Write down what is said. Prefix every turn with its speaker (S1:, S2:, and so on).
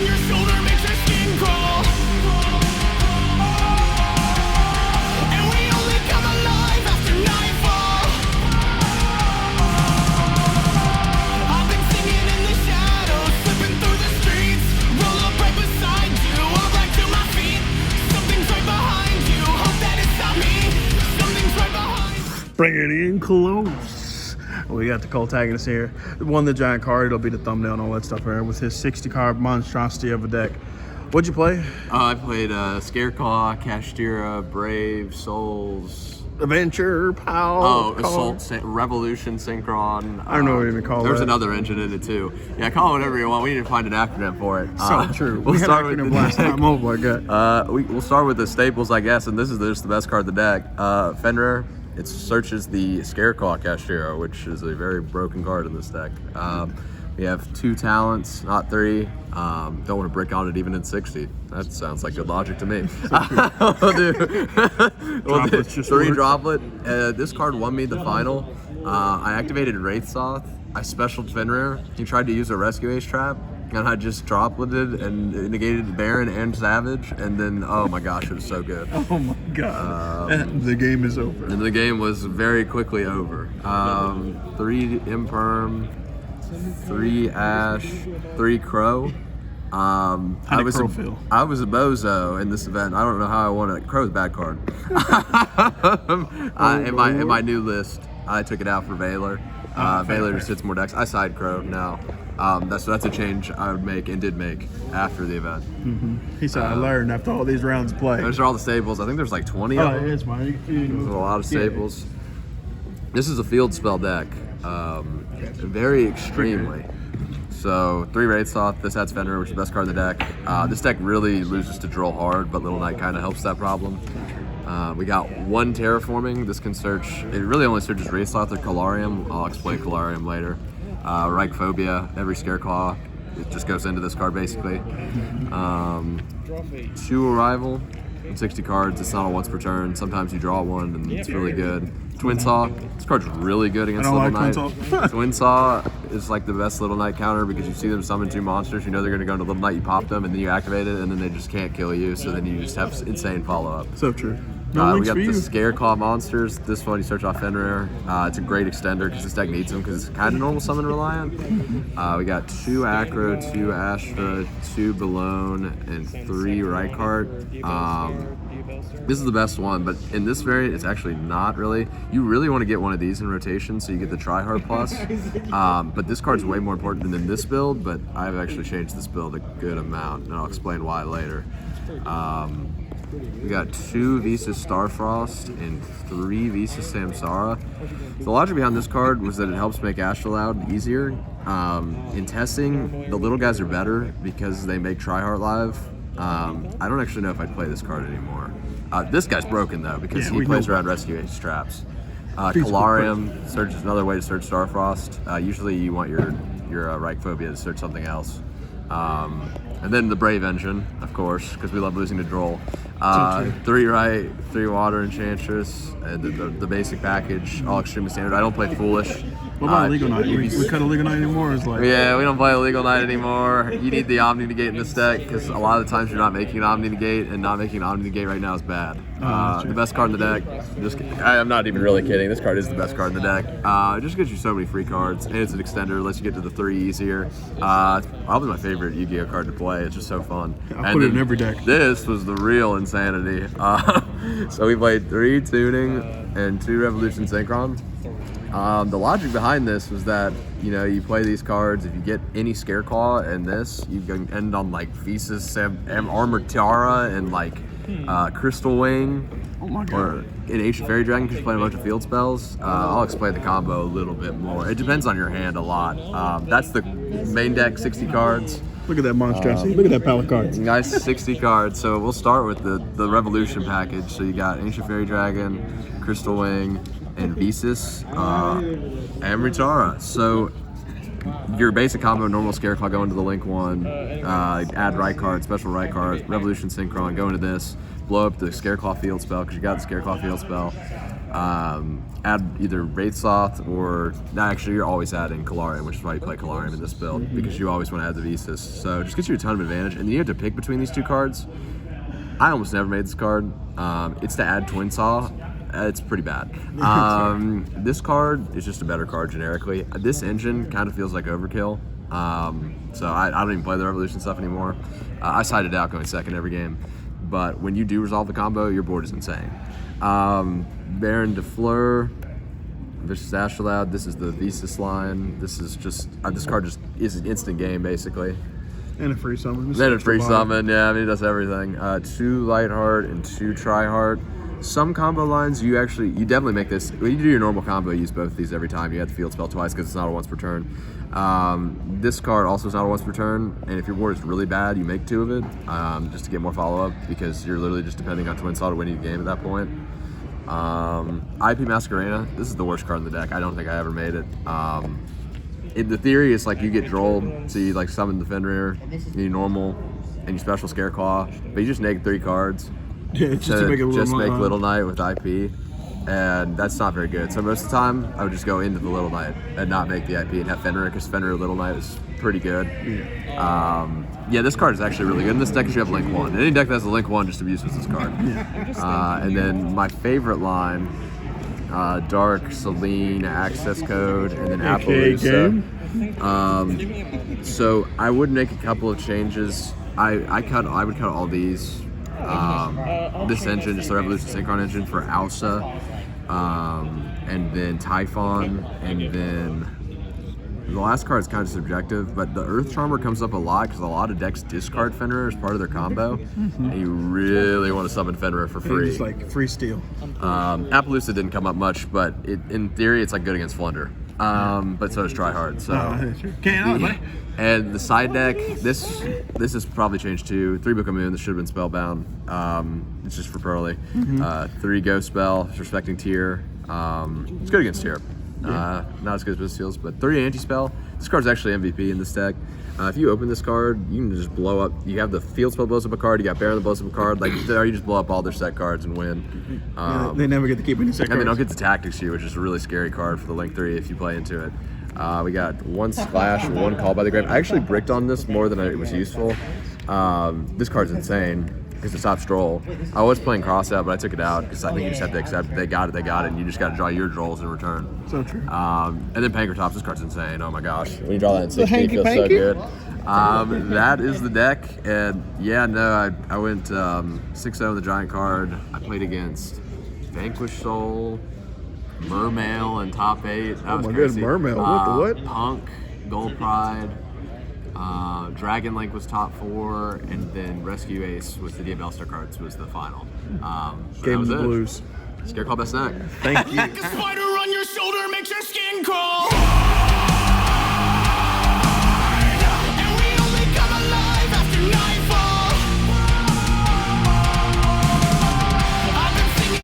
S1: your shoulder makes your skin crawl. And we only come alive after nightfall. I've been singing in the shadows, slipping through the streets. Roll up right beside you, I'll right to my feet. Something's right behind you, hope that it's not me. Something's right behind you.
S2: Bring it in close. We got the Coltagonist here. Won the giant card. It'll be the thumbnail and all that stuff here with his 60 card monstrosity of a deck. What'd you play?
S3: I played Scareclaw, Kashtira, Brave, Souls.
S2: Adventure, Pow.
S3: Assault, Revolution, Synchron.
S2: I don't know what you even call
S3: There's
S2: that.
S3: another engine in it too. Yeah, call it whatever you want. We need to find an acronym for it.
S2: So true.
S3: We'll
S2: we
S3: start
S2: had
S3: with
S2: acronym last time. Oh my god.
S3: We'll start with the staples, I guess, and this is just the best card in the deck. Fenrir. It searches the Scareclaw Kashtira, which is a very broken card in this deck. We have 2 talents, not 3. Don't want to brick on it even in 60. That sounds like good logic to me. We'll do 3 droplet. This card won me the final. I activated Wraithsoth. I specialed Fenrir. He tried to use a Rescue Ace trap, and I just dropleted and negated Baron and Savage, and then, oh my gosh, it was so good.
S2: Oh my god. And the game is over.
S3: And the game was very quickly over. 3 Imperm, 3 Ash, 3 Crow.
S2: How did Crow feel?
S3: I was a bozo in this event. I don't know how I won it. Crow's a bad card. In my new list, I took it out for Valor. Valor just hits more decks. I side Crow now. That's a change I would make and did make after the event.
S2: He said, I learned after all these rounds of play.
S3: Those are all the staples. I think there's like 20 of them.
S2: It's mine.
S3: There's a lot of staples. This is a field spell deck. Very extremely. So 3 Wraithsoth, this adds Fenrir, which is the best card in the deck. This deck really loses to Droll hard, but Little Knight kind of helps that problem. We got 1 Terraforming. This can search, it really only searches Wraithsoth or Calarium. I'll explain Calarium later. Reichphobia, every Scareclaw, it just goes into this card basically. 2 Arrival, 60 cards, it's not a once per turn. Sometimes you draw 1 and it's really good. Twin Saw, this card's really good against Little Knight. Twin Saw is like the best Little Knight counter because you see them summon 2 monsters, you know they're going to go into Little Knight, you pop them, and then you activate it, and then they just can't kill you, so then you just have insane follow-up.
S2: So true.
S3: We got the Scareclaw monsters. This one you search off Fenrir. It's a great extender because this deck needs them because it's kind of normal summon reliant. We got 2 Acro, 2 Astra, 2 Balone, and 3 Reichardt. This is the best one, but in this variant, it's actually not really. You really want to get one of these in rotation so you get the Tryhard Plus. But this card's way more important than in this build, but I've actually changed this build a good amount, and I'll explain why later. We got 2 Visas Starfrost and 3 Visas Samsara. The logic behind this card was that it helps make Astrolabe easier. In testing, the little guys are better because they make Tryhard live. I don't actually know if I'd play this card anymore. This guy's broken though because he plays around Rescue Ace traps. Calarium searches another way to search Starfrost. Usually you want your Reichphobia to search something else. And then the Brave Engine, of course, because we love losing to Droll. 3 Right, 3 Water Enchantress, and the basic package, all extremely standard. I don't play Foolish.
S2: What about Legal Knight? We cut a Legal Knight anymore?
S3: Yeah, we don't play a Legal Knight anymore. You need the Omni Negate in this deck because a lot of the times you're not making an Omni Negate, and not making an Omni Negate right now is bad. The best card in the deck, I'm not even really kidding, this card is the best card in the deck. It just gives you so many free cards, and it's an extender, lets you get to the 3 easier. It's probably my favorite Yu-Gi-Oh card to play, it's just so fun.
S2: I put it in every deck.
S3: This was the real insanity. So we played 3 Tuning and 2 Revolution Synchron. The logic behind this was that, you play these cards, if you get any Scareclaw and this, you can end on like Visas, Armored Tiara, and like Crystal Wing.
S2: Oh my god.
S3: Or in Ancient Fairy Dragon, because you're playing a bunch of field spells. I'll explain the combo a little bit more. It depends on your hand a lot. That's the main deck, 60 cards.
S2: Look at that monstrosity. Look at that pile of cards.
S3: Nice 60 cards. So we'll start with the Revolution package. So you got Ancient Fairy Dragon, Crystal Wing, and Visas, Amritara. So your basic combo, normal Scareclaw, go into the Link 1, add Reichardt, special Reichardt, Revolution Synchron, go into this, blow up the Scareclaw field spell because you got the Scareclaw field spell. Add either Wraithsoth or actually you're always adding Kalarium, which is why you play Kalarium in this build because you always want to add the Visas. So it just gets you a ton of advantage, and then you have to pick between these two cards. I almost never made this card. It's to add Twin Saw. It's pretty bad. This card is just a better card generically. This engine kind of feels like overkill. So I don't even play the Revolution stuff anymore. I sided out going second every game. But when you do resolve the combo, your board is insane. Baron de Fleur, Vicious Astrolabe. This is the Visas line. This is just, this card just is an instant game basically.
S2: And a free summon.
S3: Then a free summon, yeah, I mean, it does everything. 2 Lightheart and 2 Tryheart. Some combo lines, you definitely make this, when you do your normal combo, you use both of these every time. You have to field spell twice because it's not a once per turn. This card also is not a once per turn, and if your board is really bad, you make 2 of it, just to get more follow-up, because you're literally just depending on Twin Saw to win your game at that point. IP Masquerena, this is the worst card in the deck. I don't think I ever made it. In the theory, it's like you get Drolled, so you like summon the Fenrir, you normal, and you special Scareclaw, but you just neg 3 cards.
S2: Yeah, just to make a
S3: Little Knight with IP, and that's not very good. So most of the time, I would just go into the Little Knight and not make the IP and have Fenrir, because Fenrir Little Knight is pretty good. Yeah, this card is actually really good. In this deck, you have Link 1. Any deck that has a Link 1 just abuse with this card. And then my favorite line, Dark, Selene, Access Code, and then Appaloosa. So I would make a couple of changes. I would cut all these. This engine, just the Revolution Synchron engine for Ausa, and then Typhon, and then the last card is kind of subjective, but the Earth Charmer comes up a lot because a lot of decks discard Fenrir as part of their combo, and you really want to summon Fenrir for free.
S2: It's like free steal.
S3: Appaloosa didn't come up much, but in theory, it's like good against Flunder. But so does Tryhard. So and the side deck, this has probably changed too. 3 Book of Moon. This should have been Spellbound. It's just for Pearly. 3 Ghost Spell, Respecting Tier. It's good against Tier. Not as good as Business Seals, but 3 Anti-Spell. This card's actually MVP in this deck. If you open this card, you can just blow up. You have the Field Spell blows up a card. You got Baron that blows up a card. Like there, you just blow up all their set cards and win.
S2: They never get to keep any set cards.
S3: And they don't get the Tactics Sheet, which is a really scary card for the Link 3 if you play into it. We got 1 Splash, 1 Call by the Grave. I actually bricked on this more than it was useful. This card's insane because it stops Droll. I was playing Cross Out, but I took it out because I think you just have to accept they got it, and you just got to draw your Drolls in return.
S2: So true.
S3: And then Pankratops, this card's insane. Oh my gosh. When you draw that in 60, it feels so good. That is the deck, and yeah, no, I went 6-0 in the Giant card. I played against Vanquished Soul, Mermail in top 8. That was crazy.
S2: Mermail, what the what?
S3: Punk, Gold Pride, Dragon Link was top 4, and then Rescue Ace with the Diabellstar cards was the final.
S2: Game of the Blues.
S3: Scareclaw best deck.
S2: Thank you.
S1: Like a spider on your shoulder makes your skin